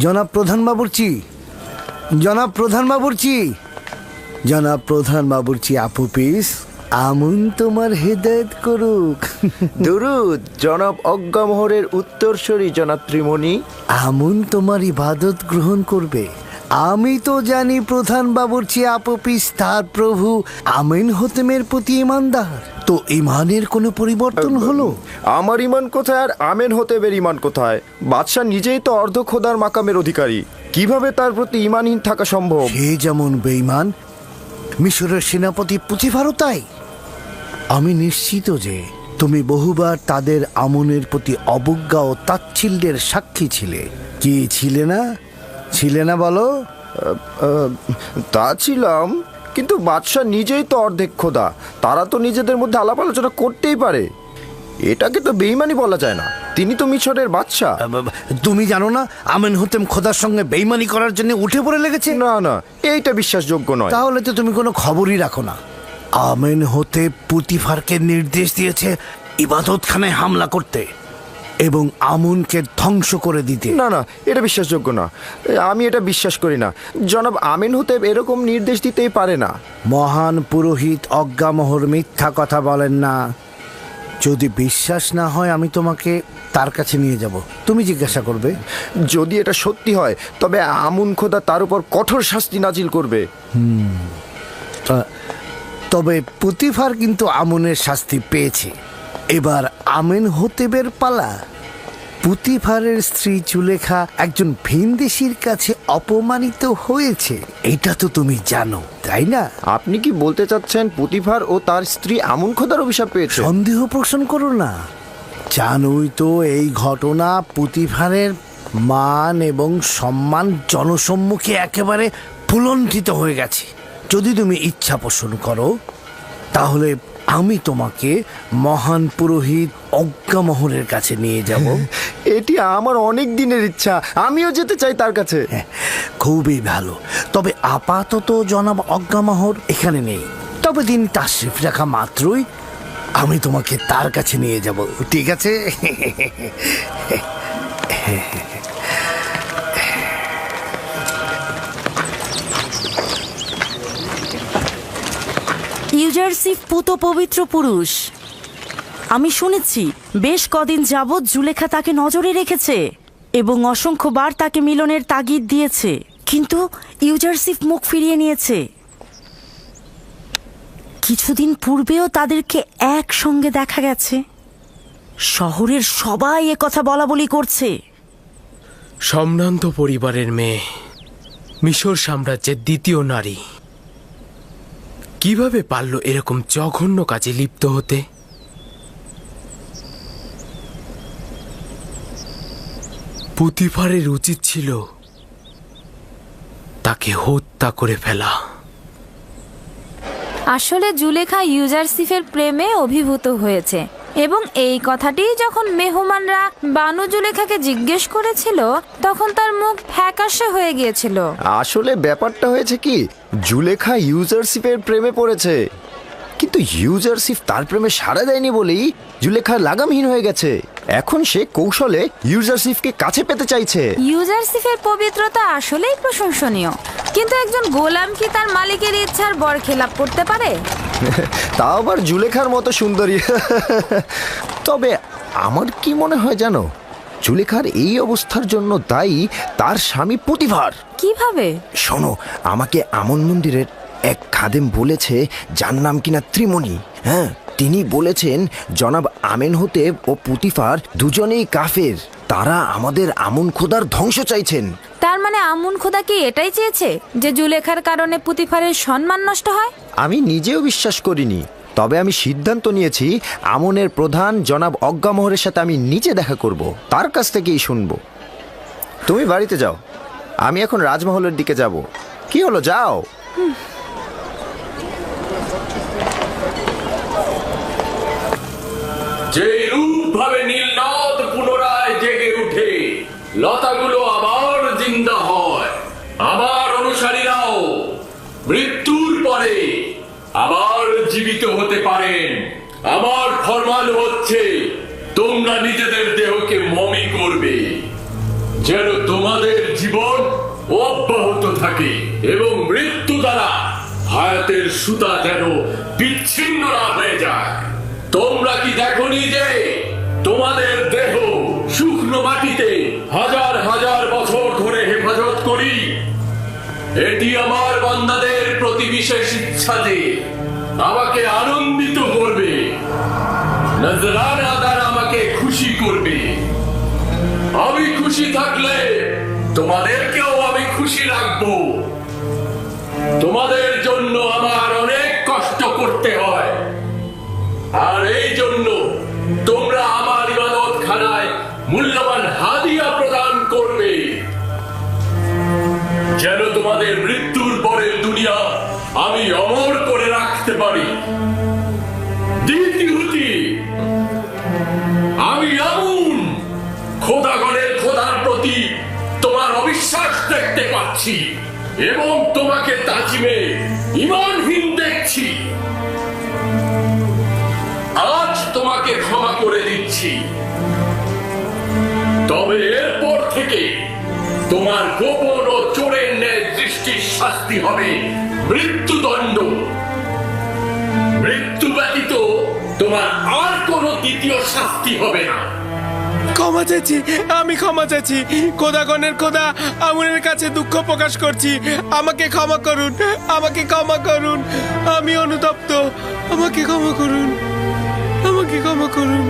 জনাব প্রধান বাবুর্চি, জনাব প্রধান বাবুর্চি, জনাব প্রধান বাবুর্চি আপুপিস, আমুন তোমার হেদায়েত করুক। দুরুদ জনাব অজ্ঞামোহরের উত্তরসূরি জনাব ত্রিমণি। আমুন তোমার ইবাদত গ্রহণ করবে। আমি তো জানি প্রধান বাবুর্চি আপুপিস তার প্রভু আমিন হোতেমের প্রতি ইমানদার। তো ইমানের কোনো পরিবর্তন হলো? আমার ইমান কোথায় আর আমেন হোতেবের ইমান কোথায়? বাদশাহ নিজেই তো অর্ধ খোদার মাকামের অধিকারী, কিভাবে তার প্রতি ইমানহীন থাকা সম্ভব? সে যেমন বেঈমান, মিশরের সেনাপতি পুতিফারও তাই। আমি নিশ্চিত যে তুমি বহুবার তাদের আমনের প্রতি অবজ্ঞা ও তাচ্ছিল্যের সাক্ষী ছিলে। কি ছিলে না, ছিলে না বলো? তা ছিলাম, কিন্তু বাদশাহ নিজেই তো অর্ধেক খোদা, তারা তো নিজেদের মধ্যে আলাপ আলোচনা করতেই পারে। এটাকে তো বেঈমানি বলা যায় না, তিনি তো মিশরের বাদশাহ। তুমি জানো না আমিন হোতেম খোদার সঙ্গে বেঈমানি করার জন্য উঠে পড়ে লেগেছে? না না, এইটা বিশ্বাসযোগ্য নয়। তাহলে তো তুমি কোনো খবরই রাখো না। আমিন হোতেব পুতিফারকে নির্দেশ দিয়েছে ইবাদতখানায় হামলা করতে এবং আমুনকে ধ্বংস করে দিতে। না না, এটা বিশ্বাসযোগ্য না, আমি এটা বিশ্বাস করি না। জনাব আমিন হোতেব এরকম নির্দেশ দিতেই পারে না। মহান পুরোহিত অজ্ঞামোহর মিথ্যা কথা বলেন না। যদি বিশ্বাস না হয় আমি তোমাকে তার কাছে নিয়ে যাব, তুমি জিজ্ঞাসা করবে। যদি এটা সত্যি হয় তবে আমুন খোদা তার উপর কঠোর শাস্তি নাজিল করবে। তবে পুতিফার কিন্তু আমুনের শাস্তি পেয়েছে, এবার আমিন হোতেবের পালা। পুতিফারের স্ত্রী জুলেখা একজন ভিনদেশীর কাছে অপমানিত হয়েছে, এটা তো তুমি জানো, তাই না? আপনি কি বলতে চাচ্ছেন পুতিফার ও তার স্ত্রী আমুন খোদার অভিশাপ পেয়েছে? সন্দেহ পোষণ করো না। জানোই তো এই ঘটনা পুতিফারের মান এবং সম্মান জনসম্মুখে একেবারে ভুলণ্ঠিত হয়ে গেছে। যদি তুমি ইচ্ছা পোষণ করো তাহলে আমি তোমাকে মহান পুরোহিত অজ্ঞামোহরের কাছে নিয়ে যাব। এটি আমার অনেক দিনের ইচ্ছা, আমিও যেতে চাই তার কাছে। খুবই ভালো। তবে আপাতত জনাব অজ্ঞামোহর এখানে নেই, তবে দিন তাশরিফ রাখা মাত্রই আমি তোমাকে তার কাছে নিয়ে যাব, ঠিক আছে? ইউজারসিফ পুত পবিত্র পুরুষ। আমি শুনেছি বেশ কদিন যাবৎ জুলেখা তাকে নজরে রেখেছে এবং অসংখ্যবার তাকে মিলনের তাগিদ দিয়েছে, কিন্তু ইউজারসিফ মুখ ফিরিয়ে নিয়েছে। কিছুদিন পূর্বেও তাদেরকে একসঙ্গে দেখা গেছে। শহরের সবাই একথা বলা বলি করছে। সম্ভ্রান্ত পরিবারের মেয়ে, মিশর সাম্রাজ্যের দ্বিতীয় নারী, কিভাবে পারল এরকম জঘন্য কাজে লিপ্ত হতে? পুতিফারের উচিত ছিল তাকে হত্যা করে ফেলা। আসলে জুলেখা ইউজারসিফের প্রেমে অভিভূত হয়েছে এবং এই কথাটি যখন মেহমানরা বানু জুলেখাকে জিজ্ঞেস করেছিল তখন তার মুখ ফ্যাকাশে হয়ে গিয়েছিল। আসলে ব্যাপারটা হয়েছে কি, জুলেখা ইউজারসিফের প্রেমে পড়েছে, কিন্তু ইউজারসিফ তার প্রেমে সাড়া দেয়নি বলেই জুলেখা লাগামহীন হয়ে গেছে। এখন সে কৌশলে ইউজারসিফকে কাছে পেতে চাইছে। ইউজারসিফের পবিত্রতা আসলেই প্রশংসনীয়, কিন্তু একজন গোলাম কি তার মালিকের ইচ্ছার বরখেলাপ করতে পারে? তা আবার জুলেখার মতো সুন্দরী। তবে আমার কি মনে হয় জানো, জুলেখার এই অবস্থার জন্য দায়ী তার স্বামী পুতিফার। কিভাবে? শোনো, আমাকে আমন মন্দিরের এক খাদেম বলেছে, যার নাম কিনা ত্রিমণি। হ্যাঁ, তিনি বলেছেন জনাব আমেন হোতেব ও পুতিফার দুজনেই কাফের, তারা আমাদের আমন খোদার ধ্বংস চাইছেন। তার মানে আমুন খোদা কি এটাই চেয়েছে যে জুলেখার কারণে পুতিফারের সম্মান নষ্ট হয়? আমি নিজেও বিশ্বাস করিনি, তবে আমি সিদ্ধান্ত নিয়েছি আমনের প্রধান জনাব অজ্ঞামোহরের সাথে আমি নিজে দেখা করব, তার কাছ থেকেই শুনবো। তুমি বাড়িতে যাও, আমি এখন রাজমহলের দিকে যাব। কি হলো, যাও। যে রূপ ভাবে নীলনদ পুনরায় জেগে উঠে, লতাগুলো আবার জিন্দা হয়, আমার অনুসারীরাও মৃত্যুর পরে আবার জীবিত হতে পারেন। আমার ফরমান হচ্ছে তোমরা নিজেদের দেহকে মমি করবে, যেন তোমাদের জীবন অব্যাহত থাকে এবং মৃত্যু দ্বারা হায়াতের সুতা যেন বিচ্ছিন্ন না হয়ে যায়। তোমরা কি দেখনি যে তোমাদের দেহ শুকনো মাটিতে হাজার হাজার বছর ধরে হেফাজত করি? এটি আমার বান্দাদের প্রতি বিশেষ ইচ্ছা যে আমাকে আনন্দিত করবে, নজরানা দ্বারা আমাকে খুশি করবে। আমি খুশি থাকলে তোমাদেরকেও আমি খুশি রাখবো। তোমাদের জন্য আমার অনেক কষ্ট করতে হয়, আর এই জন্য তোমরা আমার ইবাদত খানায় মূল্যবান হাদিয়া প্রদান করবে, যেন তোমাদের মৃত্যুর পরের দুনিয়া আমি অমর করে রাখতে পারি। দ্বিতীয়টি, আমি আমুন খোদাগণের খোদার প্রতি তোমার অবিশ্বাস দেখতে পাচ্ছি এবং তোমাকে তাজিমে ঈমানহীন দেখছি। আজ তোমাকে ক্ষমা করে দিচ্ছি, তবে এরপর থেকে তোমার গোপন ও চোরের ন্যায় দৃষ্টির শাস্তি হবে মৃত্যুদণ্ড। মৃত্যু ব্যতীত তোমার আর কোনো দ্বিতীয় শাস্তি হবে না। ক্ষমা চাইছি, আমি ক্ষমা চাইছি। খোদাগণের খোদা আমুনের কাছে দুঃখ প্রকাশ করছি। আমাকে ক্ষমা করুন, আমাকে ক্ষমা করুন। আমি অনুতপ্ত, আমাকে ক্ষমা করুন, আমাকে ক্ষমা করুন।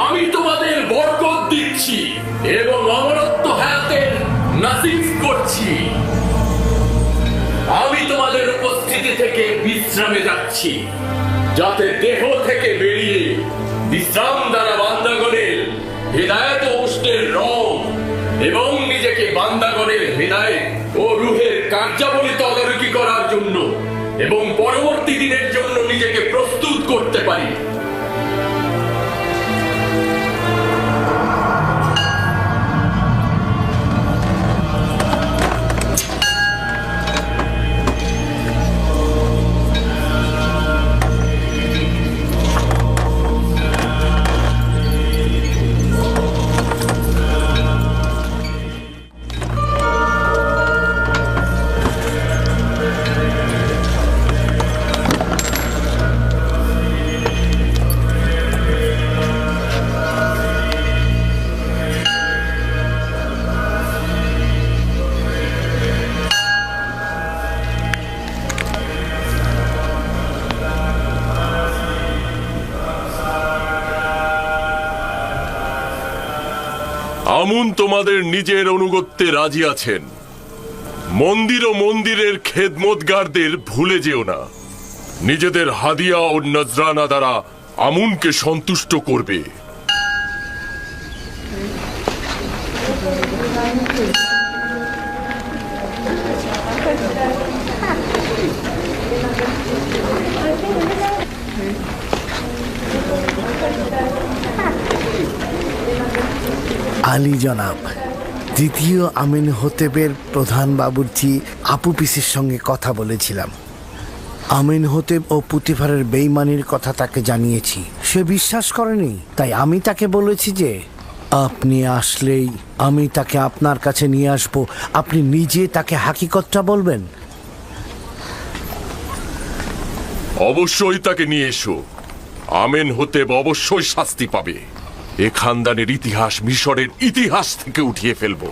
আমি তোমাদের বরকত দিচ্ছি এবং অমরত্ব হায়াতের নাসিব করছি। আমি তোমাদের উপস্থিতি থেকে বিশ্রামে যাচ্ছি, যাতে দেহ থেকে বেরিয়ে বিশ্রাম দ্বারা বান্দাগণের হৃদায়ত ও উষ্ণের রং এবং নিজেকে বান্দাগণের হৃদায়ত ও রুহের কার্যাবলী তদারকি করার জন্য এবং পরবর্তী দিনের জন্য নিজেকে প্রস্তুত করতে পারি। আমুন তোমাদের নিজের অনুগত্যে রাজি আছেন। মন্দির ও মন্দিরের খেদমতগারদের ভুলে যেও না। নিজেদের হাদিয়া ও নজরানা দ্বারা আমুনকে সন্তুষ্ট করবে। আলী জনাব, দ্বিতীয় আমিনহোতেবের প্রধান বাবুর্চি আপু পিসির সঙ্গে কথা বলেছিলাম। আমিনহোতেব ও পুতিফারের বেইমানির কথা তাকে জানিয়েছি। সে বিশ্বাস করেনি, তাই আমি তাকে বলেছি যে আপনি আসলেই আমি তাকে আপনার কাছে নিয়ে আসব। আপনি নিজে তাকে হাকিকতটা বলবেন। অবশ্যই তাকে নিয়ে এসো। আমেনহোতেব অবশ্যই শাস্তি পাবে। এ খানদানের ইতিহাস মিশরের ইতিহাস থেকে উঠিয়ে ফেলবো।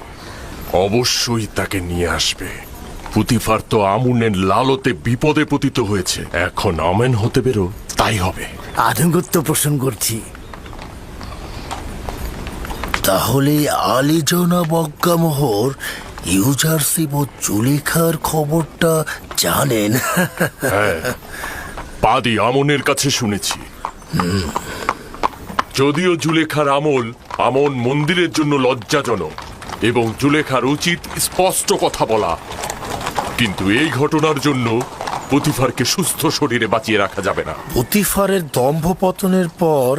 অবশ্যই তাকে নিয়ে আসবে। পুতিফার তো আমুনের লালতে বিপদে পতিত হয়েছে, এখন আমেনহোতেবেরও তাই হবে। আনুগত্য পোষণ করছি। তাহলে আলী জনাব অজ্ঞামোহর ইউজারশিপ ও জুলেখার খবরটা জানেন? হ্যাঁ, পাদি আমনের কাছে শুনেছি। যদিও জুলেখার আমন মন্দিরের জন্য লজ্জাজনক এবং জুলেখার উচিত স্পষ্ট কথা বলা, কিন্তু এই ঘটনার জন্য পুতিফারকে সুস্থ শরীরে বাঁচিয়ে রাখা যাবে না। পুতিফারের দম্ভ পতনের পর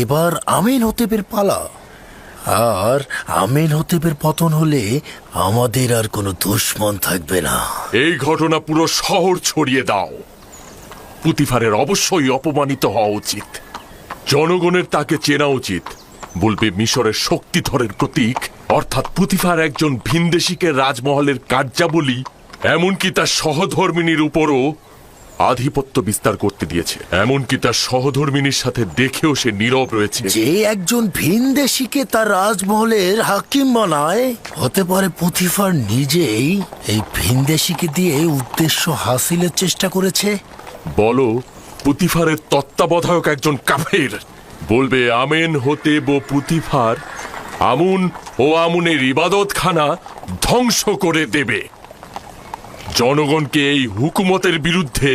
এবার আমিনহোতেবের পালা, আর আমিনহোতেবের পতন হলে আমাদের আর কোনো দুশমন থাকবে না। এই ঘটনা পুরো শহর ছড়িয়ে দাও। পুতিফারের অবশ্যই অপমানিত হওয়া উচিত। জনগণের তাকে চেনা উচিত। বলবে মিশরের শক্তিধরের প্রতীক অর্থাৎ পুতিফার একজন ভিনদেশীকে রাজমহলের কার্যাবলী এমনকি তার সহধর্মিনীর উপরও আধিপত্য বিস্তার করতে দিয়েছে। এমনকি তার সহধর্মিনীর সাথে দেখেও সে নীরব রয়েছে। যে একজন ভিনদেশীকে তার রাজমহলের হাকিম বানায়, হতে পারে পুতিফার নিজেই এই ভিনদেশীকে দিয়ে উদ্দেশ্য হাসিলের চেষ্টা করেছে। বলো পুতিফারের তত্ত্বাবধায়ক একজন কাফের বলবে আমেন হতেব ও পুতিফার আমুন ও আমুনের ইবাদতখানা ধ্বংস করে দেবে, জনগণকে এই হুকুমতের বিরুদ্ধে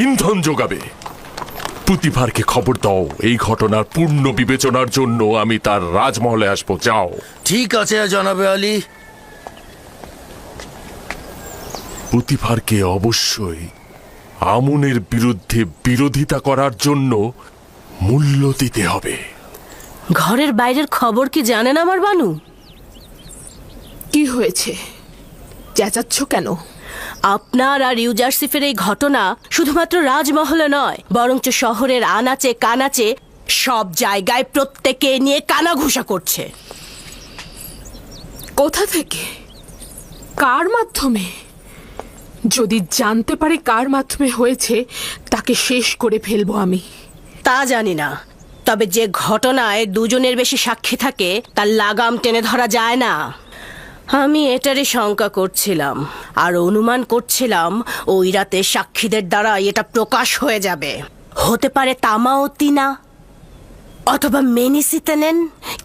ইন্ধন যোগাবে। পুতিফারকে খবর দাও, এই ঘটনার পূর্ণ বিবেচনার জন্য আমি তার রাজমহলে আসবো। যাও। ঠিক আছে জনাবে আলী। পুতিফারকে অবশ্যই আমুনের বিরুদ্ধে বিরোধিতা করার জন্য মূল্য দিতে হবে। ঘরের বাইরের খবর কি জানেন আমার বানু? কি হয়েছে? চেঁচাচ্ছ কেন? আপনার আর ইউজারসিফের এই ঘটনা শুধুমাত্র রাজমহলে নয়, বরঞ্চ শহরের আনাচে কানাচে সব জায়গায় প্রত্যেকে নিয়ে কানাঘুষা করছে। কোথা থেকে? কার মাধ্যমে? যদি জানতে পারে কার মাধ্যমে হয়েছে, তাকে শেষ করে ফেলবো আমি। তা জানি না, তবে যে ঘটনায় দুজনের বেশি সাক্ষী থাকে তার লাগাম টেনে ধরা যায় না। আমি এটারই শঙ্কা করছিলাম আর অনুমান করছিলাম ওই রাতে সাক্ষীদের দ্বারা এটা প্রকাশ হয়ে যাবে। হতে পারে তামা ও তিনা, অথবা মেনিসিতেনেন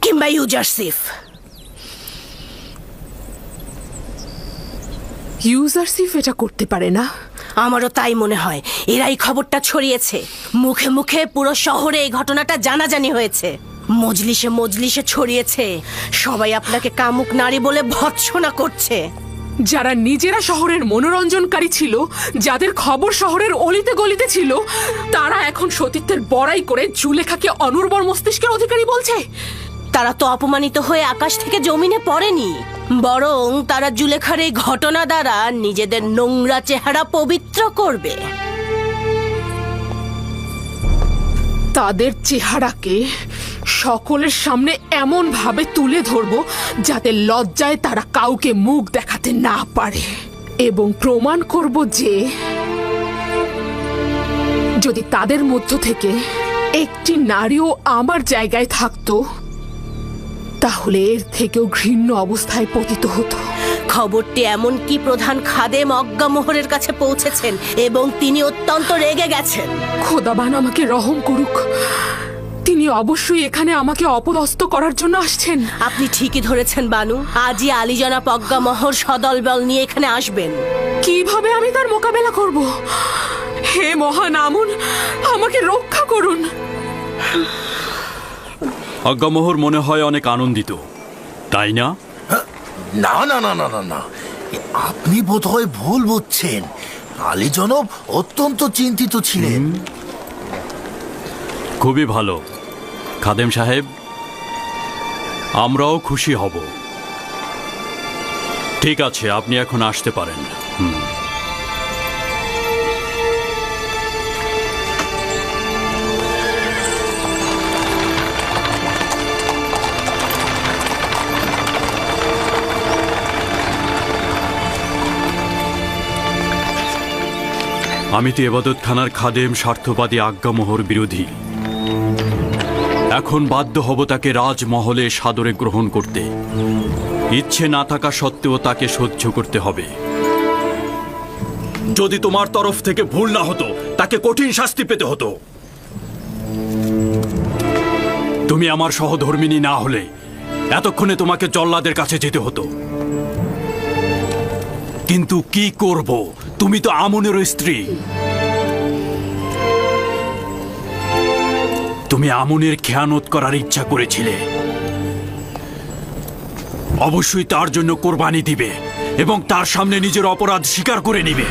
কিংবা ইউজারসিফ। ইউজারসিফ এটা করতে পারে না? আমারও তাই মনে হয়। এরাই খবরটা ছড়িয়েছে, মুখে মুখে পুরো শহরে এই ঘটনাটা জানাজানি হয়েছে, মজলিসে মজলিসে ছড়িয়েছে। সবাই আপনাকে কামুক নারী বলে ভৎসনা করছে। যারা নিজেরা শহরের মনোরঞ্জনকারী ছিল, যাদের খবর শহরের অলিতে গলিতে ছিল, তারা এখন সতীত্বের বড়াই করে জুলেখাকে অনুর্বর মস্তিষ্কের অধিকারী বলছে। তারা তো অপমানিত হয়ে আকাশ থেকে জমিনে পড়েনি, বরং তারা জুলেখার এই ঘটনা দ্বারা নিজেদের নোংরা চেহারা পবিত্র করবে। তাদের চেহারাকে সকলের সামনে এমন ভাবে তুলে ধরবো যাতে লজ্জায় তারা কাউকে মুখ দেখাতে না পারে, এবং প্রমাণ করব যে যদি তাদের মধ্য থেকে একটি নারীও আমার জায়গায় থাকতো, তাহলে এর থেকেও ঘৃণ্য অবস্থায় পতিত হতো। খবরটি এমনকি প্রধান খাদেম অজ্ঞামোহরের কাছে পৌঁছেছেন এবং তিনি অত্যন্ত রেগে গেছেন। খোদাবান আমাকে রহম করুক, তিনি অবশ্যই এখানে আমাকে অপদস্থ করার জন্য আসছেন। আপনি ঠিকই ধরেছেন বানু, আজই আলীজনাব অজ্ঞামোহর সদলবল নিয়ে এখানে আসবেন। কিভাবে আমি তার মোকাবেলা করব? হে মহান আমুন, আমাকে রক্ষা করুন। অজ্ঞামোহর মনে হয় অনেক আনন্দিত, তাই না? না না না না না না, আপনি বোধহয় ভুল বুঝছেন। আলী জনাব অত্যন্ত চিন্তিত ছিলেন। খুবই ভালো খাদেম সাহেব, আমরাও খুশি হব। ঠিক আছে, আপনি এখন আসতে পারেন। আমি তো এবাদতখানার খাদেম স্বার্থবাদী আজ্ঞামোহর বিরোধী। এখন বাধ্য হব তাকে রাজমহলে সাদরে গ্রহণ করতে। ইচ্ছে না থাকা সত্ত্বেও তাকে সহ্য করতে হবে। যদি তোমার তরফ থেকে ভুল না হতো, তাকে কঠিন শাস্তি পেতে হতো। তুমি আমার সহধর্মিনী না হলে এতক্ষণে তোমাকে জল্লাদের কাছে যেতে হতো। কিন্তু কি করব, তুমি তো আমুনের স্ত্রী। তুমি আমুনের খেয়ানত করার ইচ্ছা করেছিলে, অবশ্যই তার জন্য কোরবানি দিবে এবং তার সামনে নিজের অপরাধ স্বীকার করে নিবে।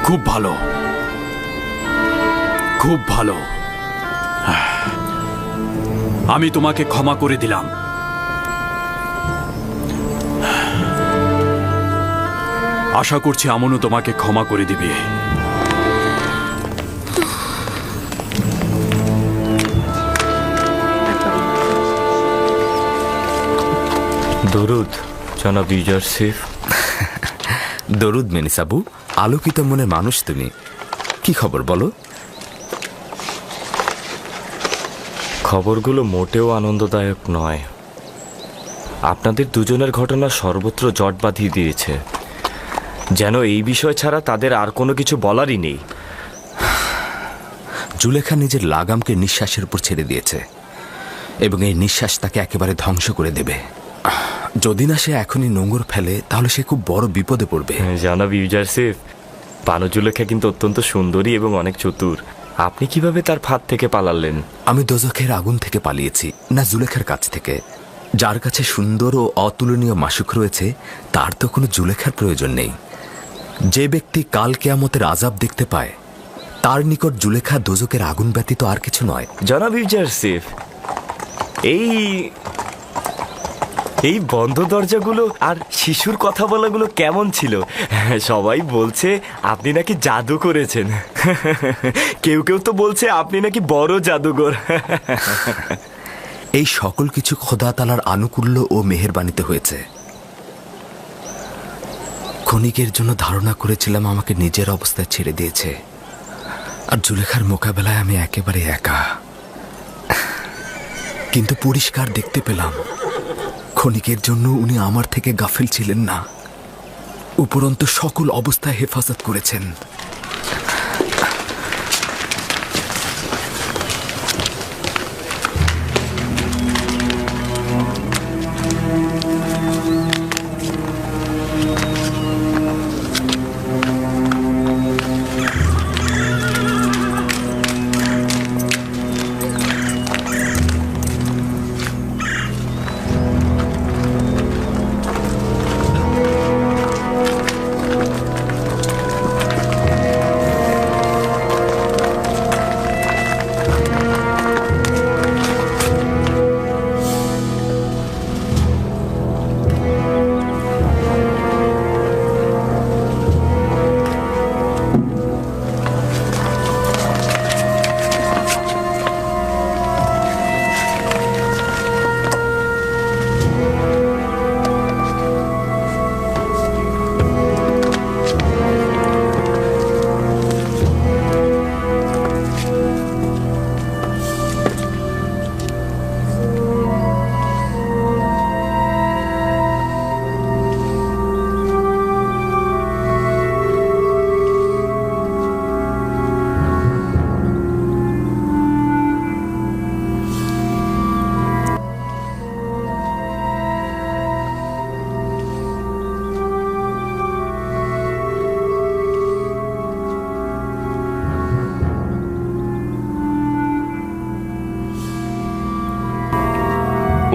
খুব ভালো, খুব ভালো। আমি তোমাকে ক্ষমা করে দিলাম। আশা করছি আমনও তোমাকে ক্ষমা করে দিবে। দরুদ জনাব ইউজারসিফ। দরুদ মেনিসাবু, আলোকিত মনের মানুষ তুমি। কি খবর বলো? খবরগুলো মোটেও আনন্দদায়ক নয়। আপনাদের দুজনের ঘটনা সর্বত্র জট বাঁধিয়ে দিয়েছে, যেন এই বিষয় ছাড়া তাদের আর কোনো কিছু বলারই নেই। জুলেখা নিজের লাগামকে নিঃশ্বাসের উপর ছেড়ে দিয়েছে এবং এই নিঃশ্বাস তাকে একেবারে ধ্বংস করে দেবে। যদি না সে এখনই নোঙর ফেলে তাহলে সে খুব বড় বিপদে পড়বে। জনাব ইউজারসিফ, বানু জুলেখা কিন্তু অত্যন্ত সুন্দরী এবং অনেক চতুর। আপনি কিভাবে তার ফাঁদ থেকে পালালেন? আমি দোজখের আগুন থেকে পালিয়েছি, না জুলেখার কাছ থেকে। যার কাছে সুন্দর ও অতুলনীয় মাসুক রয়েছে তার তো কোনো জুলেখার প্রয়োজন নেই। যে ব্যক্তি কাল কিয়ামতের আযাব দেখতে পায় তার নিকট জুলেখা দোজখের আগুন ব্যতীত আর কিছু নয়। জনাব ইউজারসিফ, এই বন্ধ দরজাগুলো আর শিশুর কথা বলাগুলো কেমন ছিল? সবাই বলছে আপনি নাকি জাদু করেছেন। কেউ কেউ তো বলছে আপনি নাকি বড় জাদুঘর। এই সকল কিছু খোদা তাআলার আনুকূল্য ও মেহেরবানিতে হয়েছে। ক্ষণিকের জন্য ধারণা করেছিলাম আমাকে নিজের অবস্থায় ছেড়ে দিয়েছে, আর জুলেখার মোকাবেলায় আমি একেবারে একা। কিন্তু পরিষ্কার দেখতে পেলাম ক্ষণিকের জন্য উনি আমার থেকে গাফিল ছিলেন না, উপরন্তু সকল অবস্থায় হেফাজত করেছেন।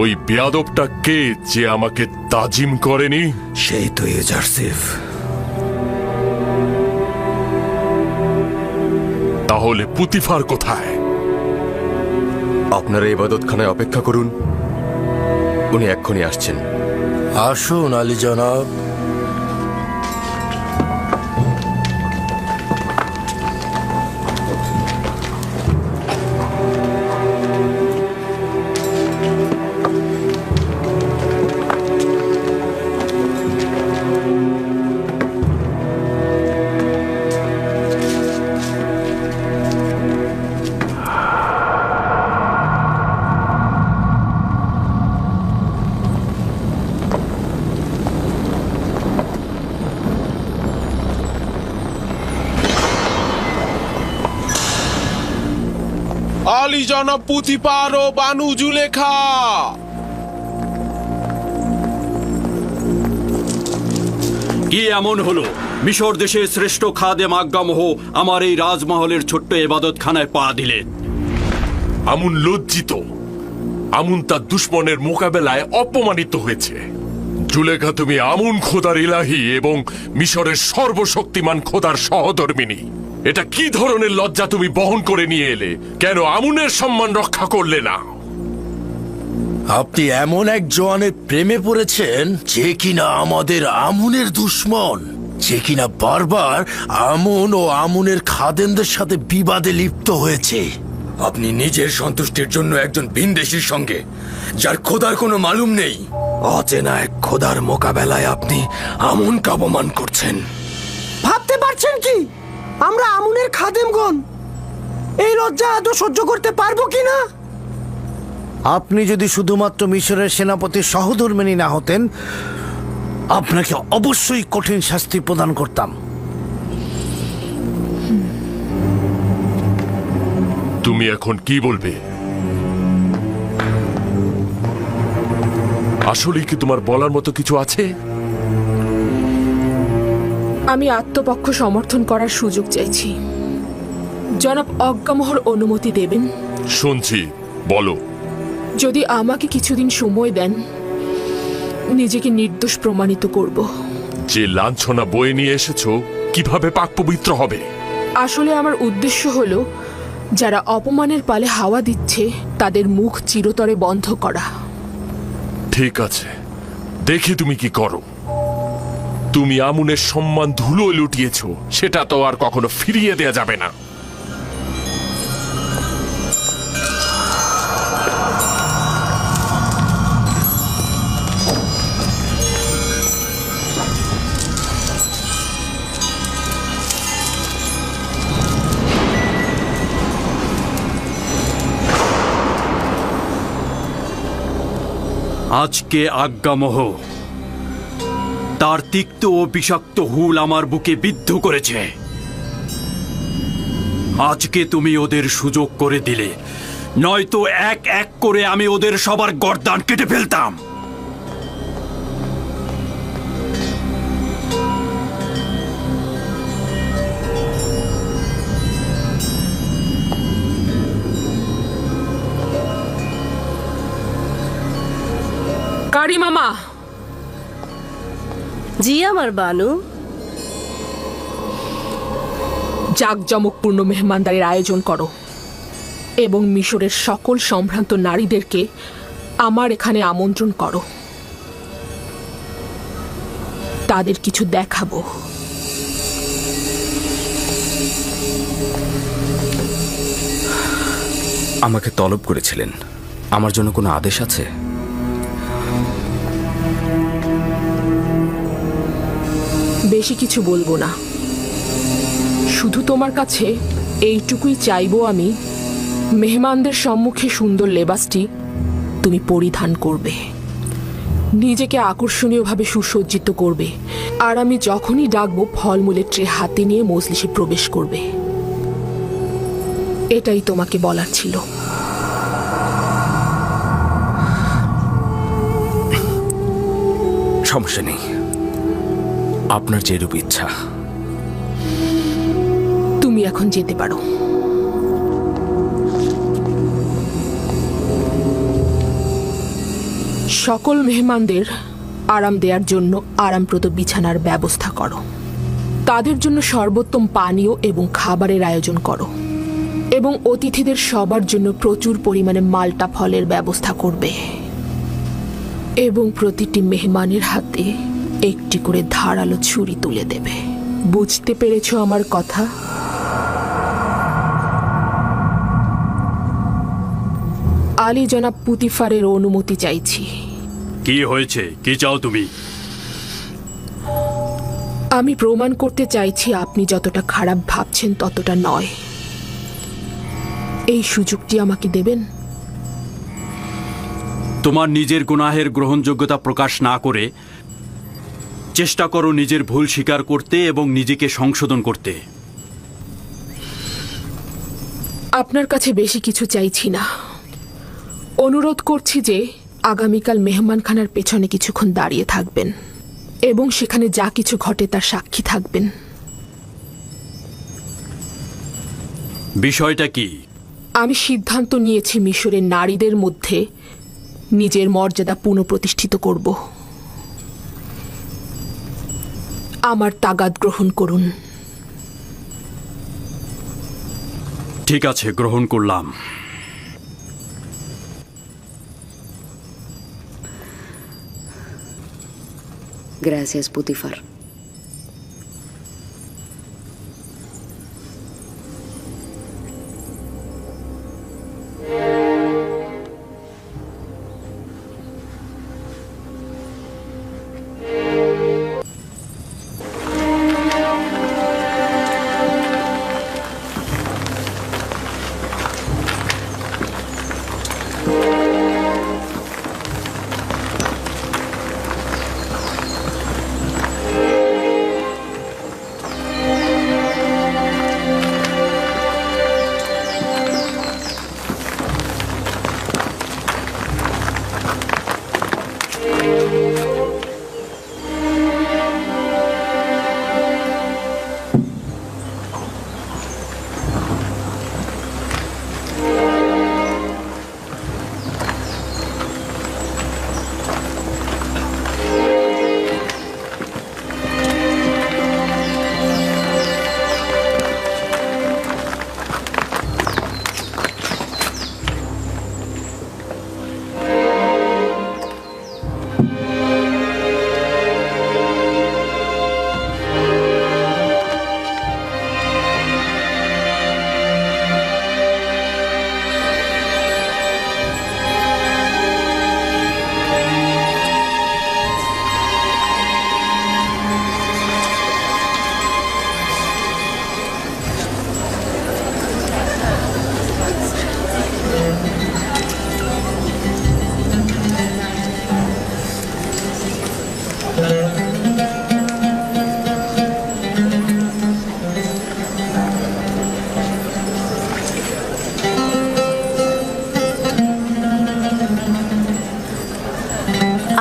ওই বেয়াদবটা কে যে আমাকে তাজিম করেনি? সেই তো ইউজারসিফ। তাহলে পুতিফার কোথায়? আপনারা ইবাদতখানায় অপেক্ষা করুন, উনি এক্ষুনি আসছেন। আসুন আলী জনাব। আলী জনাব পুতিপার ও বানু জুলেখা। কি এমন হলো মিশর দেশের শ্রেষ্ঠ খাদেম আজ্ঞামোহ আমার এই রাজমহলের ছোট্ট ইবাদতখানায় পা দিলেন? আমুন লজ্জিত। আমুন তার দুশ্মনের মোকাবেলায় অপমানিত হয়েছে। জুলেখা, তুমি আমুন খোদার ইলাহি এবং মিশরের সর্বশক্তিমান খোদার সহধর্মিনী। এটা কি ধরনের লজ্জা তুমি বহন করে নিয়ে এলে? কেন আমুনের সম্মান রক্ষা করলে না? আপনি এমন এক জওয়ানের প্রেমে পড়েছেন যে কিনা আমাদের আমুনের দুশ্মন, যে কিনা বারবার আমুন ও আমুনের খাদেমদের সাথে বিবাদে লিপ্ত হয়েছে। আপনি নিজের সন্তুষ্টির জন্য একজন ভিনদেশীর সঙ্গে, যার খোদার কোনো মালুম নেই, অচেনা এক খোদার মোকাবেলায় আপনি আমুনকে অপমান করছেন। ভাবতে পারছেন কি আমরা আমুনের খাদেমগণ এই লজ্জা আদৌ সহ্য করতে পারবো কিনা? আপনি যদি শুধুমাত্র মিশরের সেনাপতির সহধর্মিণী না হতেন, আপনাকে অবশ্যই কঠিন শাস্তি প্রদান করতাম। তুমি এখন কি বলবে? আসলে কি তোমার বলার মতো কিছু আছে? আমি আত্মপক্ষ সমর্থন করার সুযোগ চাইছি। জনাব অজ্ঞামোহর অনুমতি দেবেন? শুনছি, বলো। যদি আমাকে কিছুদিন সময় দেন, নিজেকে নির্দোষ প্রমাণিত করব। যে লাঞ্ছনা বয়ে নিয়ে এসেছো কিভাবে পাক পবিত্র হবে? আসলে আমার উদ্দেশ্য হলো যারা অপমানের পালে হাওয়া দিচ্ছে তাদের মুখ চিরতরে বন্ধ করা। ঠিক আছে, দেখি তুমি কি করো। তুমি আমুনের সম্মান ধুলো লুটিয়েছো, সেটা তো আর কখনো ফিরিয়ে দেয়া যাবে না। আজকে আজ্ঞামোহ তার তিক্ত ও বিষাক্ত হুল আমার বুকে বিদ্ধ করেছে। আজকে তুমি ওদের সুযোগ করে দিলে, নয়তো এক এক করে আমি ওদের সবার গর্দান কেটে ফেলতাম। কারি মামা। জি আমার বানু। জাঁকজমকপূর্ণ মেহমানদারির আয়োজন করো এবং মিশরের সকল সম্ভ্রান্ত নারীদেরকে আমার এখানে আমন্ত্রণ করো। তাদের কিছু দেখাবো। আমাকে তলব করেছিলেন, আমার জন্য কোনো আদেশ আছে? বেশি কিছু বলবো না, শুধু তোমার কাছে এইটুকুই চাইবো আমি, মেহমানদের সম্মুখে সুন্দর লেবাসটি তুমি পরিধান করবে, নিজেকে আকর্ষণীয়ভাবে সুসজ্জিত করবে, আর আমি যখনই ডাকবো ফলমূলের ট্রে হাতে নিয়ে মজলিসে প্রবেশ করবে। এটাই তোমাকে বলার ছিল। সমস্যা নেই, আপনার যেরূপ ইচ্ছা। তুমি এখন যেতে পারো। সকল মেহমানদের আরাম দেওয়ার জন্য আরামপ্রদ বিছানার ব্যবস্থা করো। তাদের জন্য সর্বোত্তম পানীয় এবং খাবারের আয়োজন করো এবং অতিথিদের সবার জন্য প্রচুর পরিমাণে মাল্টা ফলের ব্যবস্থা করবে এবং প্রতিটি মেহমানের হাতে একটি করে ধারালো ছুরি তুলে দেবে। বুঝতে পেরেছো আমার কথা? আলী জনাব পুতিফারের অনুমতি চাইছি। কি হয়েছে? কি চাও তুমি? আমি প্রমাণ করতে চাইছি আপনি যতটা খারাপ ভাবছেন ততটা নয়। এই সুযোগটি আমাকে দেবেন? তোমার নিজের গুনাহের গ্রহণযোগ্যতা প্রকাশ না করে চেষ্টা করো নিজের ভুল স্বীকার করতে এবং নিজেকে সংশোধন করতে। আপনার কাছে বেশি কিছু চাইছি না। অনুরোধ করছি যে আগামীকাল মেহমানখানার পেছনে কিছুক্ষণ দাঁড়িয়ে থাকবেন এবং সেখানে যা কিছু ঘটে তার সাক্ষী থাকবেন। বিষয়টা কি? আমি সিদ্ধান্ত নিয়েছি মিশরের নারীদের মধ্যে নিজের মর্যাদা পুনঃপ্রতিষ্ঠিত করব। আমার তাগাদ গ্রহণ করুন। ঠিক আছে, গ্রহণ করলাম। Gracias, Putifar.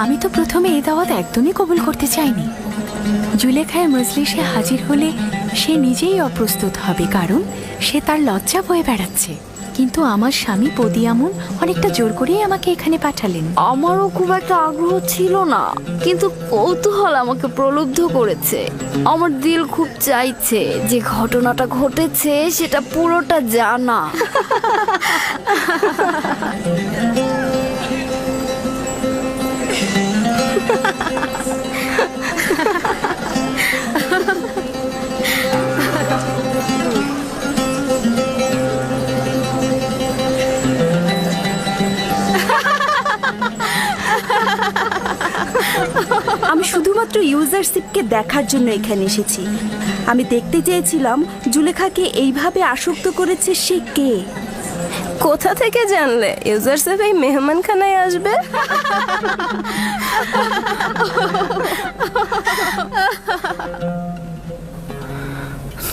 আমি তো প্রথমে এই দাওয়াত একদমই কবুল করতে চাইনি। জুলেখায় মজলিসে হাজির হলে সে নিজেই অপ্রস্তুত হবে, কারণ সে তার লজ্জা বয়ে বেড়াচ্ছে। কিন্তু আমার স্বামী পদিয়ামুন অনেকটা জোর করেই আমাকে এখানে পাঠালেন। আমারও খুব একটা আগ্রহ ছিল না, কিন্তু কৌতূহল আমাকে প্রলুব্ধ করেছে। আমার দিল খুব চাইছে যে ঘটনাটা ঘটেছে সেটা পুরোটা জানা। আমি শুধুমাত্র ইউজারশিপকে দেখার জন্য এখানে এসেছি। আমি দেখতে চেয়েছিলাম জুলেখাকে এইভাবে আসক্ত করেছে সে কে। কোথা থেকে জানলে ইউজারশিপ এই মেহমানখানায় আসবে?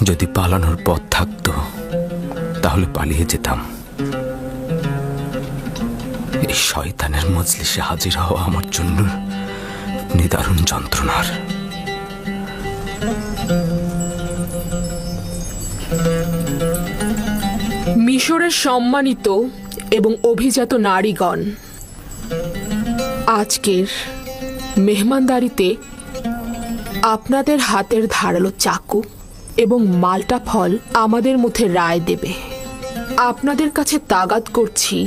যদি পালানোর পথ থাকতো তাহলে পালিয়ে যেতাম। এই শয়তানের মজলিসে হাজির হওয়া আমার জন্য নিদারুণ যন্ত্রণার। মিশরের সম্মানিত এবং অভিজাত নারীগণ, আজকের মেহমানদারিতে আপনাদের হাতের ধারালো চাকু এবং মাল্টা ফল আমাদের মধ্যে রায় দেবে। আপনাদের কাছে তাগাদ করছি,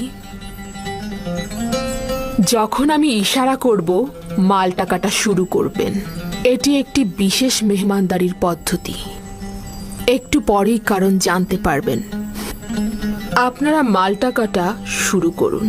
যখন আমি ইশারা করব মালটা কাটা শুরু করবেন। এটি একটি বিশেষ মেহমানদারির পদ্ধতি। একটু পরেই কারণ জানতে পারবেন। আপনারা মালটা কাটা শুরু করুন।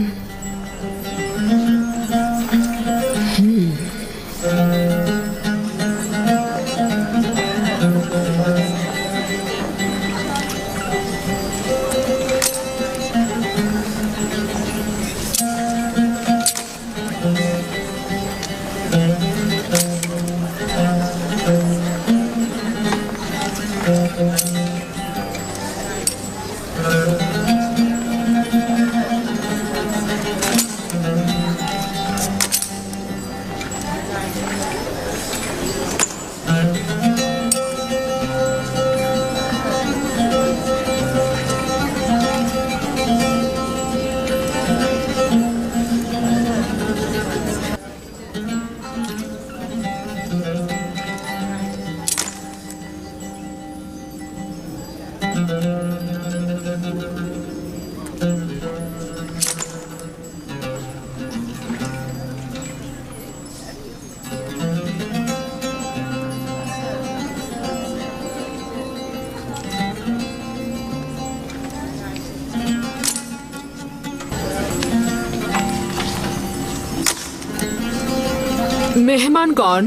মেহমানগণ,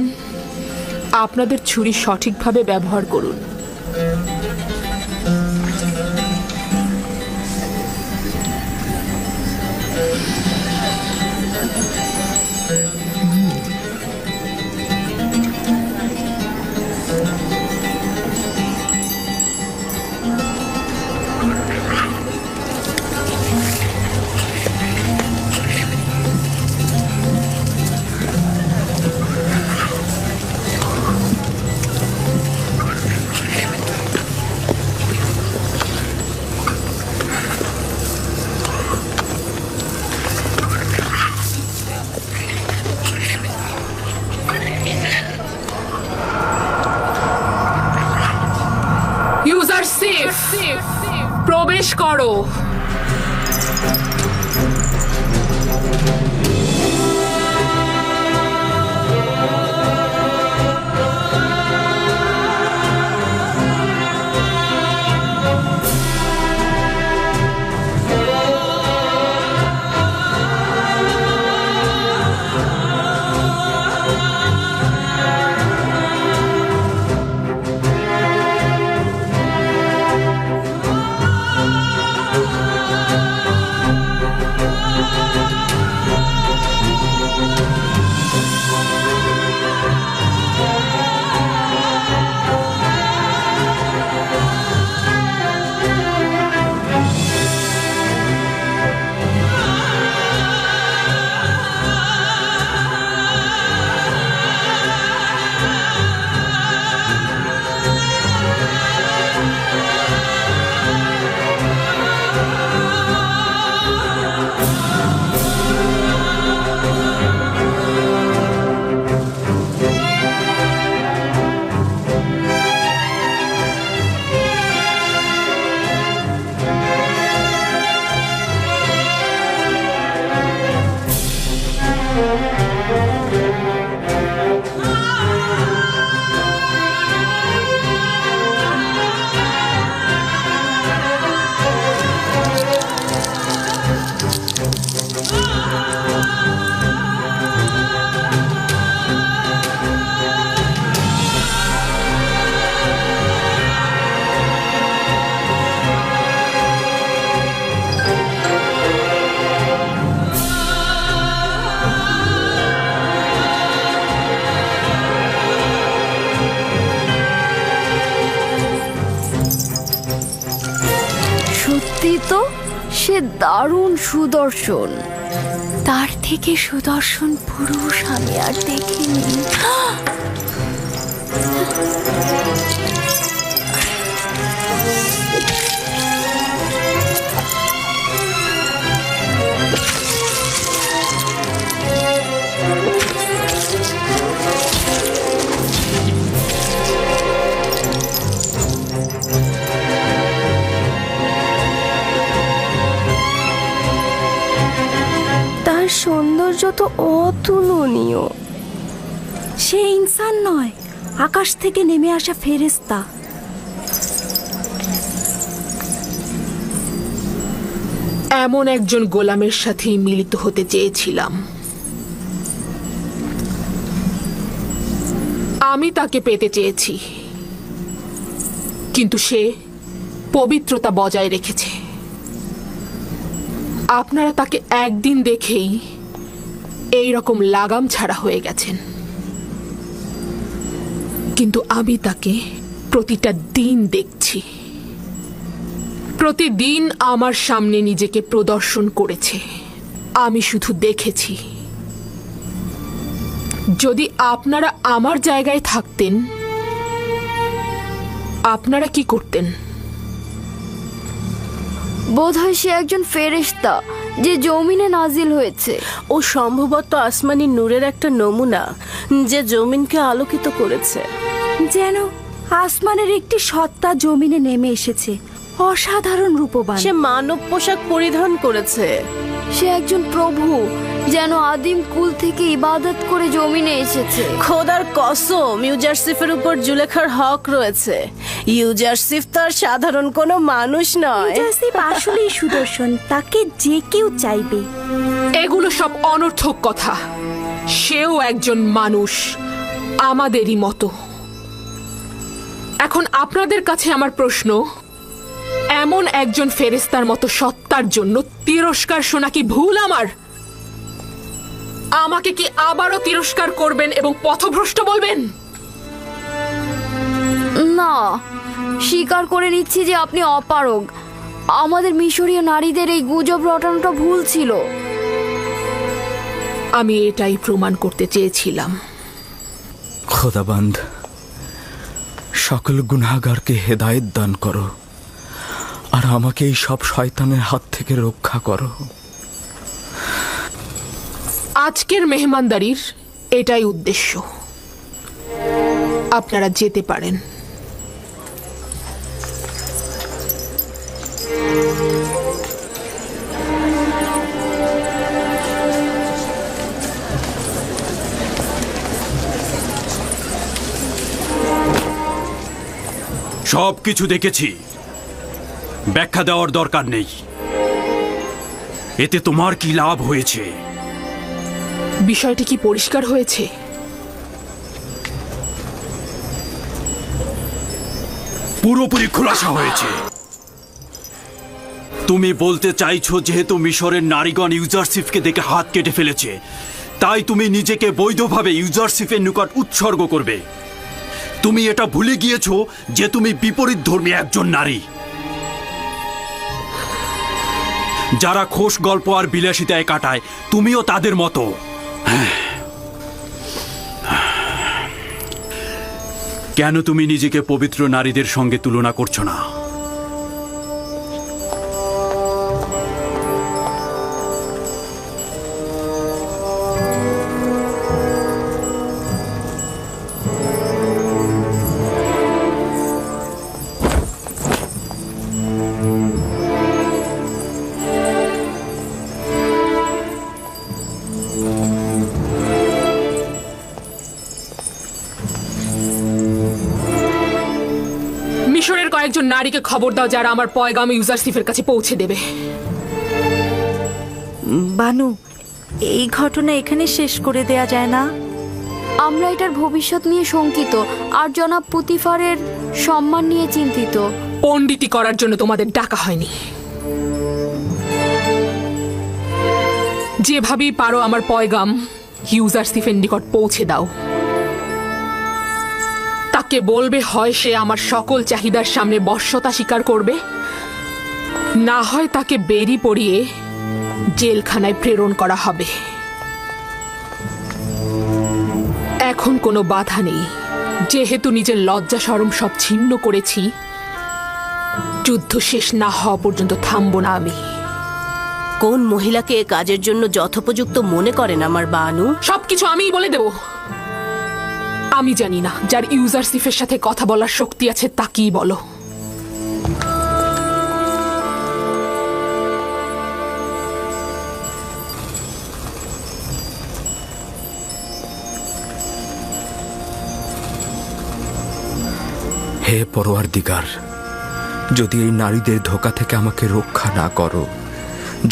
আপনাদের ছুরি সঠিকভাবে ব্যবহার করুন। ইউজারশিপ, প্রবেশ করো। সত্যি তো, সে দারুণ সুদর্শন। তার থেকে সুদর্শন পুরুষ আমি আর দেখিনি। সৌন্দর্য তো অতুলনীয়। সে ইনসান নয়, আকাশ থেকে নেমে আসা ফেরেশতা। এমন একজন গোলামের সাথে মিলিত হতে চেয়েছিলাম। আমি তাকে পেতে চেয়েছি, কিন্তু সে পবিত্রতা বজায় রেখেছে। আপনারা তাকে একদিন দেখেই এই রকম লাগাম ছাড়া হয়ে গেছেন, কিন্তু আমি তাকে প্রতিটা দিন দেখছি। প্রতিদিন আমার সামনে নিজেকে প্রদর্শন করেছে, আমি শুধু দেখেছি। যদি আপনারা আমার জায়গায় থাকতেন, আপনারা কি করতেন? বোধহয় সে একজন ফেরেশতা যে জমিনে নাজিল হয়েছে। ও সম্ভবত আসমানি নূরের একটা নমুনা যে জমিনকে আলোকিত করেছে। যেন আসমানের একটি সত্তা জমিনে নেমে এসেছে, অসাধারণ রূপবান। সে মানব পোশাক পরিধান করেছে। সে একজন প্রভু, যেন আদিম কুল থেকে ইবাদত করে জমিনে এসেছে। খোদার কসম, ইউজারশিফের উপর জুলেখার হক রয়েছে। ইউজারশিফ তার সাধারণ কোনো মানুষ নয়। ইউজারশিফ আসলেই সুদর্শন, তাকে যে কেউ চাইবে। এগুলো সব অনর্থক কথা। সেও একজন মানুষ, আমাদেরই মতো। এখন আপনাদের কাছে আমার প্রশ্ন, এমন একজন ফেরেশতার মতো সত্তার জন্য তিরস্কার শোনা কি ভুল আমার? আমাকে কি আবারও তিরস্কার করবেন এবং পথভ্রষ্ট বলবেন? না, স্বীকার করে নিচ্ছি যে আপনি অপারগ। আমাদের মিশরীয় নারীদের এই গুজব রটানোটা ভুল ছিল। আমি এটাই প্রমাণ করতে চেয়েছিলাম। খোদাবান্দ, সকল গুনাহগারকে হেদায়েত দান করো আর আমাকে এই সব শয়তানের হাত থেকে রক্ষা করো। আজকের মেহমানদারির এটাই উদ্দেশ্য। আপনারা যেতে পারেন। সব কিছু দেখেছি, ব্যাখ্যা দেওয়ার দরকার নেই। এতে তোমার কি লাভ হয়েছে? বিষয়টি কি পরিষ্কার হয়েছে? পুরোপুরি খোলাসা হয়েছে। তুমি বলতে চাইছো যেহেতু মিশরের নারীগণ ইউজারশিপকে দেখে হাত কেটে ফেলেছে, তাই তুমি নিজেকে বৈধভাবে ইউজারশিপের নিকট উৎসর্গ করবে। তুমি এটা ভুলে গিয়েছো যে তুমি বিপরীত ধর্মী একজন নারী। যারা খোশ গল্প আর বিলাসিতায় কাটায়, তুমিও তাদের মতো। কেন তুমি নিজেকে পবিত্র নারীদের সঙ্গে তুলনা করছো না? মিশরের কয়েকজন নারীকে খবর দাও যারা আমার পয়গাম ইউজারশিপের কাছে পৌঁছে দেবে। বানু, এই ঘটনা এখানে শেষ করে দেয়া যায় না? আমরা এটার ভবিষ্যৎ নিয়ে শঙ্কিত আর জনাব পুতিফারের সম্মান নিয়ে চিন্তিত। পণ্ডিতি করার জন্য তোমাদের ডাকা হয়নি। যেভাবেই পারো আমার পয়গাম ইউজারশিপের নিকট পৌঁছে দাও। তাকে বলবে হয় সে আমার সকল চাহিদার সামনে বশ্যতা স্বীকার করবে, না হয় তাকে বেরি পড়িয়ে জেলখানায় প্রেরণ করা হবে। এখন কোনো বাধা নেই, যেহেতু নিজের লজ্জা শরম সব ছিন্ন করেছি। যুদ্ধ শেষ না হওয়া পর্যন্ত থামবো না আমি। কোন মহিলাকে এ কাজের জন্য যথোপযুক্ত মনে করেন আমার বানু? সবকিছু আমিই বলে দেব। আমি জানি না, যার ইউজারশিপের সাথে কথা বলার শক্তি আছে তাকেই বলো। হে পরওয়ারদিগার, যদি এই নারীদের ধোঁকা থেকে আমাকে রক্ষা না করো,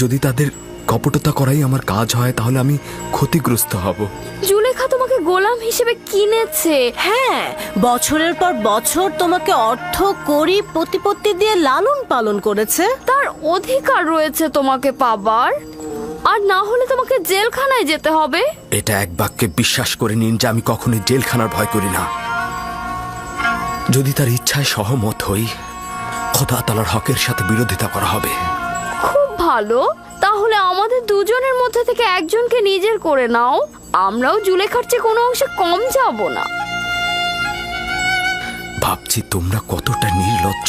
যদি তাদের কপটতা করাই আমার কাজ হয়, তাহলে আমি ক্ষতিগ্রস্ত হব। জুলেখা তোমাকে গোলাম হিসেবে কিনেছে। হ্যাঁ, বছরের পর বছর তোমাকে অর্থ করি প্রতিপত্তি দিয়ে লালন পালন করেছে। তার অধিকার রয়েছে তোমাকে পাবার, আর না হলে তোমাকে জেলখানায় যেতে হবে। এটা এক বাক্যে বিশ্বাস করে নিন যে আমি কখনোই জেলখানার ভয় করি না। যদি তার ইচ্ছায় সহমত হই, খোদা তাআলার হকের সাথে বিরোধিতা করা হবে। খুব ভালো, তাহলে আমাদের দুজনের মধ্যে থেকে একজনকে নিজের করে নাও। আমরাও জুলেখার চেয়ে কোনো অংশে কম যাব না। ভাবছি তোমরা কতটা নির্লজ্জ।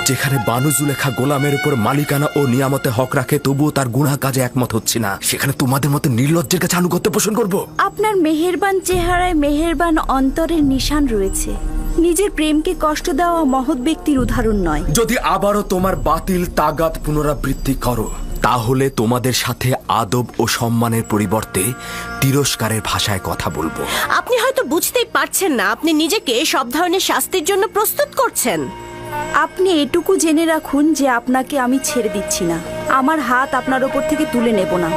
যেখানে বানু জুলেখা গোলামের উপর মালিকানা ও নিয়ামতে হক রাখে, তবুও তার গুনাহ কাজে একমত হচ্ছে না, সেখানে তোমাদের মতো নির্লজ্জের কাছে আনুগত্য পোষণ করব? আপনার মেহেরবান চেহারায় মেহেরবান অন্তরের নিশান রয়েছে। নিজের প্রেমকে কষ্ট দেওয়া মহৎ ব্যক্তির উদাহরণ নয়। যদি আবারও তোমার বাতিল তাগাদ পুনরাবৃত্তি করো, তাহলে তোমাদের সাথে আদব ও সম্মানের পরিবর্তে তিরস্কারের ভাষায় কথা বলবো। আপনি হয়তো বুঝতেই পারছেন না আপনি নিজেকে সব ধরনের শাস্তির জন্য প্রস্তুত করছেন। আপনি এটুকু জেনে রাখুন যে আপনাকে আমি ছেড়ে দিচ্ছি না। আমার হাত আপনার ওপর থেকে তুলে নেব না।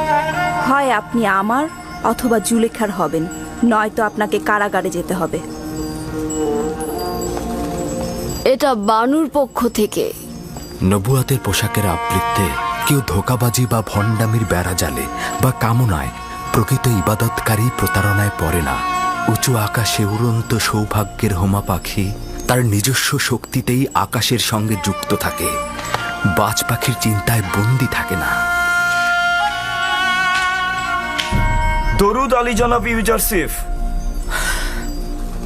হয় আপনি আমার, অথবা জুলেখার হবেন, নয়তো আপনাকে কারাগারে যেতে হবে। এটা বানুর পক্ষ থেকে। নবুয়াতের পোশাকের আবৃত্তে কেউ ধোঁকাবাজি বা ভণ্ডামির বেড়া জালে বা কামনায় প্রকৃত ইবাদতকারী প্রতারণায় পড়ে না। উঁচু আকাশে উড়ন্ত সৌভাগ্যের হোমা পাখি তার নিজস্ব শক্তিতেই আকাশের সঙ্গে যুক্ত থাকে, বাজ পাখির চিন্তায় বন্দি থাকে না। দরুদ আলী জনাব ইউজারসিফ।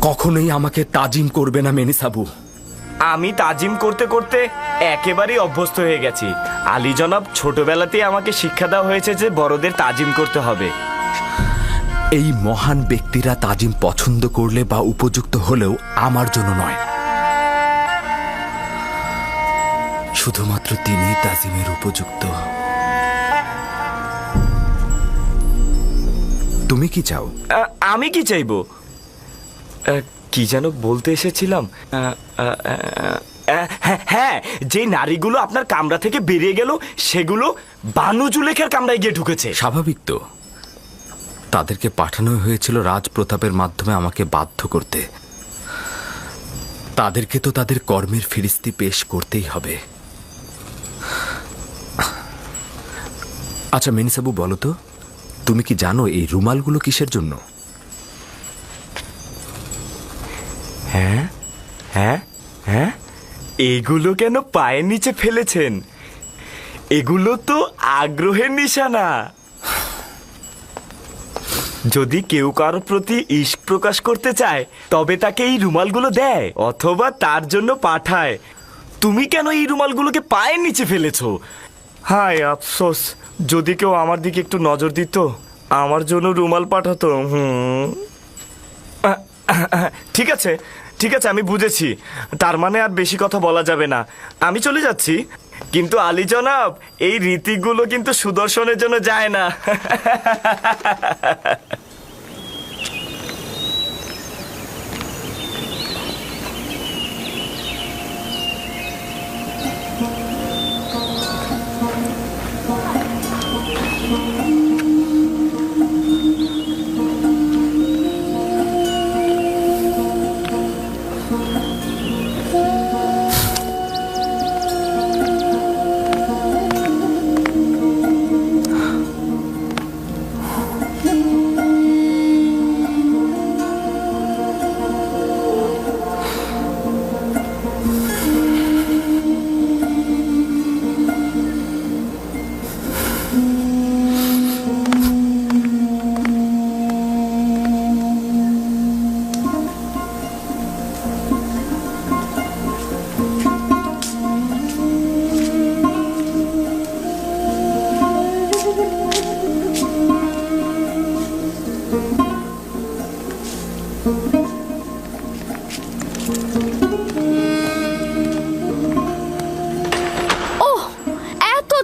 কখনোই আমাকে তাজিম করবে না মেনিসাবু। আমি তাজিম করতে করতে একেবারেই অভ্যস্ত হয়ে গেছি। আলী জনাব ছোটবেলাতেই আমাকে শিক্ষা দেওয়া হয়েছে যে বড়দের তাজিম করতে হবে। এই মহান ব্যক্তিরা তাজিম পছন্দ করলে বা উপযুক্ত হলেও আমার জন্য নয়, শুধুমাত্র তিনিই তাজিমের উপযুক্ত। তুমি কি চাও? আমি কি চাইবো? কি যেন বলতে এসেছিলাম। হ্যাঁ, যে নারীগুলো আপনার কামরা থেকে বেরিয়ে গেল সেগুলো বানু জুলেখার কামরায় গিয়ে ঢুকেছে। স্বাভাবিক তো, তাদেরকে পাঠানো হয়েছিল রাজপ্রতাপের মাধ্যমে আমাকে বাধ্য করতে। তাদেরকে তো তাদের কর্মের ফিরিস্তি পেশ করতেই হবে। আচ্ছা মেনিসাবু, বলো তো, তুমি কি জানো এই রুমালগুলো কিসের জন্য? হ্যাঁ হ্যাঁ হ্যাঁ, এগুলো কেন পায়ের নিচে ফেলেছেন? এগুলো তো আগ্রহের নিশানা। যদি কেউ কারোর প্রতি ইশক প্রকাশ করতে চায় তবে তাকে এই রুমালগুলো দেয় অথবা তার জন্য পাঠায়। তুমি কেন এই রুমালগুলোকে পায়ের নিচে ফেলেছো? হায় আফসোস, যদি কেউ আমার দিকে একটু নজর দিত, আমার জন্য রুমাল পাঠাতো। ঠিক আছে ঠিক আছে, আমি বুঝেছি। তার মানে আর বেশি কথা বলা যাবে না, আমি চলে যাচ্ছি। কিন্তু আলী জনাব, এই রীতিগুলো কিন্তু সুদর্শনের জন্য যায় না।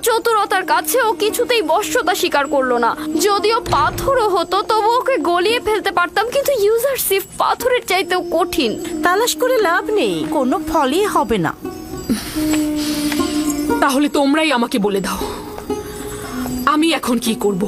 চতুরতার কাছে ও কিছুতেই বশ্যতা স্বীকার করলো না। যদিও পাথরও হতো তবু ওকে গলিয়ে ফেলতে পারতাম, কিন্তু ইউজারসিফ পাথরের চাইতেও কঠিন। তালাশ করে লাভ নেই, কোনো ফলই হবে না। তাহলে তোমরাই আমাকে বলে দাও, আমি এখন কি করব?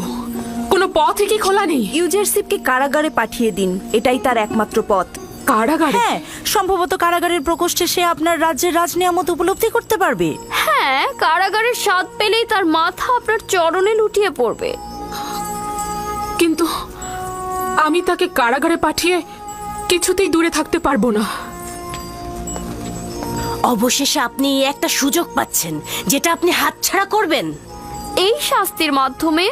কোনো পথই কি খোলা নেই? ইউজারসিফকে কারাগারে পাঠিয়ে দিন, এটাই তার একমাত্র পথ। কারাগারে? হ্যাঁ, সম্ভবত কারাগারের প্রকোষ্ঠে সে আপনার রাজ্যের রাজনিয়ামত উপলব্ধি করতে পারবে। হ্যাঁ, কারাগারের স্বাদ পেলেই তার মাথা আপনার চরণে লুটিয়ে পড়বে। কিন্তু আমি তাকে কারাগারে পাঠিয়ে কিছুতেই দূরে থাকতে পারবো না। অবশেষে আপনি একটা সুযোগ পাচ্ছেন যেটা আপনি হাতছাড়া করবেন। এই শাস্তির মাধ্যমে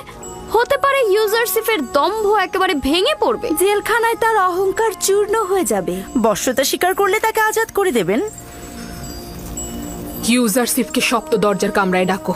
হতে পারে ইউজারসিফের দম্ভ একেবারে ভেঙে পড়বে। জেলখানায় তার অহংকার চূর্ণ হয়ে যাবে। বশ্যতা স্বীকার করলে তাকে আজাদ করে দেবেন। ইউজারসিফকে সপ্ত দরজার কামরায় ডাকো।